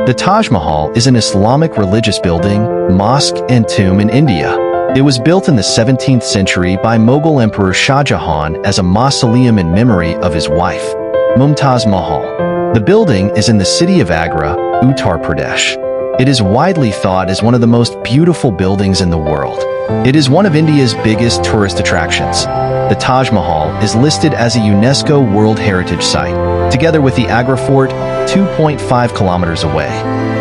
The Taj Mahal is an Islamic religious building, mosque, and tomb in India. It was built in the 17th century by Mughal Emperor Shah Jahan as a mausoleum in memory of his wife, Mumtaz Mahal. The building is in the city of Agra, Uttar Pradesh. It is widely thought as one of the most beautiful buildings in the world. It is one of India's biggest tourist attractions. The Taj Mahal is listed as a UNESCO World Heritage Site, together with the Agra Fort, 2.5 kilometers away.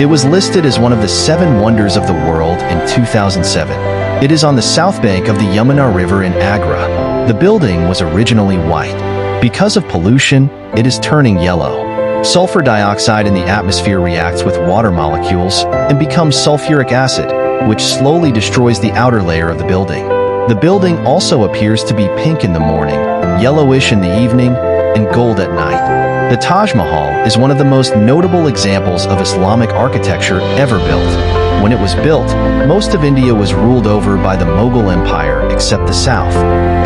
It was listed as one of the 7 wonders of the world in 2007. It is on the south bank of the Yamuna River in Agra. The building was originally white. Because of pollution, it is turning yellow. Sulfur dioxide in the atmosphere reacts with water molecules and becomes sulfuric acid, which slowly destroys the outer layer of the building. The building also appears to be pink in the morning, yellowish in the evening, and gold at night. The Taj Mahal is one of the most notable examples of Islamic architecture ever built. When it was built, most of India was ruled over by the Mughal Empire except the south.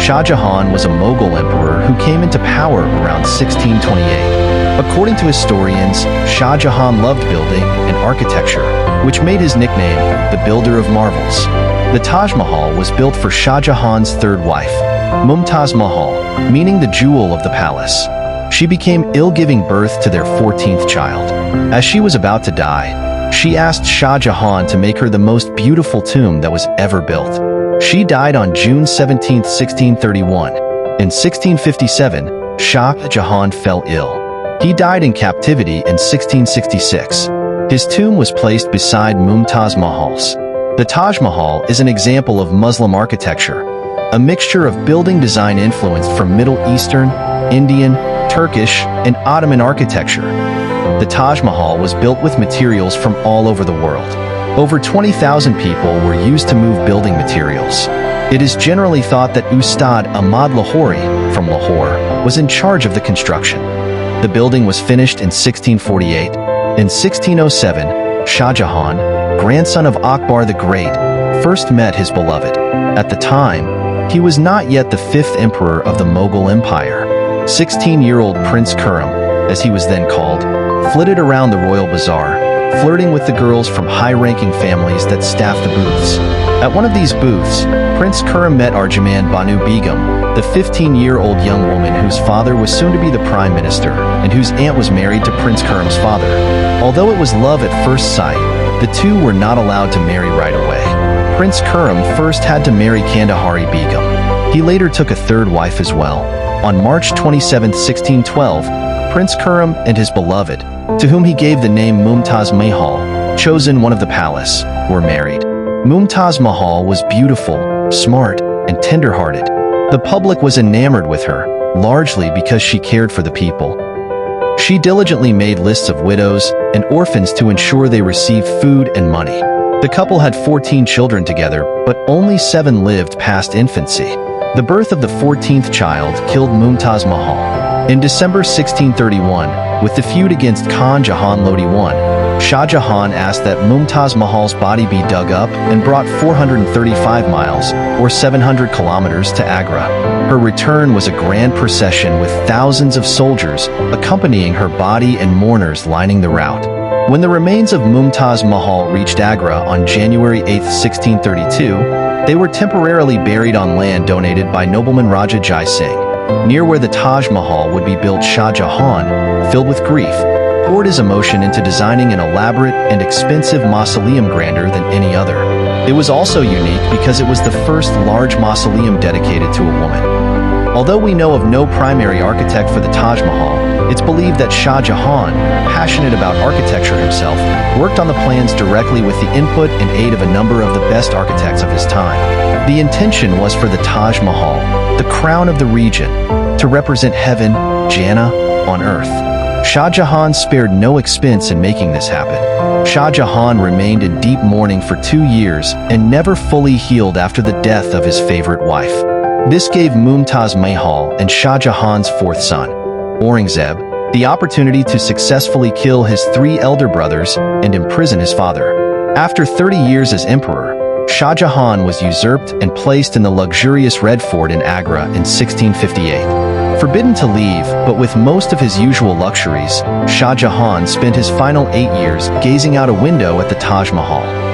Shah Jahan was a Mughal emperor who came into power around 1628. According to historians, Shah Jahan loved building and architecture, which made his nickname the Builder of Marvels. The Taj Mahal was built for Shah Jahan's third wife, Mumtaz Mahal, meaning the jewel of the palace. She became ill giving birth to their 14th child. As she was about to die, she asked Shah Jahan to make her the most beautiful tomb that was ever built. She died on June 17, 1631. In 1657, Shah Jahan fell ill. He died in captivity in 1666. His tomb was placed beside Mumtaz Mahal's. The Taj Mahal is an example of Muslim architecture, a mixture of building design influenced from Middle Eastern, Indian, Turkish, and Ottoman architecture. The Taj Mahal was built with materials from all over the world. Over 20,000 people were used to move building materials. It is generally thought that Ustad Ahmad Lahori, from Lahore, was in charge of the construction. The building was finished in 1648. In 1607, Shah Jahan, grandson of Akbar the Great, first met his beloved. At the time, he was not yet the 5th emperor of the Mughal Empire. 16-year-old Prince Khurram, as he was then called, flitted around the royal bazaar, flirting with the girls from high-ranking families that staffed the booths. At one of these booths, Prince Khurram met Arjuman Banu Begum, the 15-year-old young woman whose father was soon to be the prime minister and whose aunt was married to Prince Khurram's father. Although it was love at first sight, the two were not allowed to marry right away. Prince Khurram first had to marry Kandahari Begum. He later took a third wife as well. On March 27, 1612, Prince Khurram and his beloved, to whom he gave the name Mumtaz Mahal, chosen one of the palace, were married. Mumtaz Mahal was beautiful, smart, and tender-hearted. The public was enamored with her, largely because she cared for the people. She diligently made lists of widows and orphans to ensure they received food and money. The couple had 14 children together, but only 7 lived past infancy. The birth of the 14th child killed Mumtaz Mahal. In December 1631, with the feud against Khan Jahan Lodi I, Shah Jahan asked that Mumtaz Mahal's body be dug up and brought 435 miles, or 700 kilometers, to Agra. Her return was a grand procession with thousands of soldiers accompanying her body and mourners lining the route. When the remains of Mumtaz Mahal reached Agra on January 8, 1632, they were temporarily buried on land donated by nobleman Raja Jai Singh. Near where the Taj Mahal would be built, Shah Jahan, filled with grief, poured his emotion into designing an elaborate and expensive mausoleum grander than any other. It was also unique because it was the first large mausoleum dedicated to a woman. Although we know of no primary architect for the Taj Mahal, it's believed that Shah Jahan, passionate about architecture himself, worked on the plans directly with the input and aid of a number of the best architects of his time. The intention was for the Taj Mahal, the crown of the region, to represent heaven, Jannah, on earth. Shah Jahan spared no expense in making this happen. Shah Jahan remained in deep mourning for 2 years and never fully healed after the death of his favorite wife. This gave Mumtaz Mahal and Shah Jahan's 4th son, Aurangzeb, the opportunity to successfully kill his 3 elder brothers and imprison his father. After 30 years as emperor, Shah Jahan was usurped and placed in the luxurious Red Fort in Agra in 1658. Forbidden to leave, but with most of his usual luxuries, Shah Jahan spent his final 8 years gazing out a window at the Taj Mahal.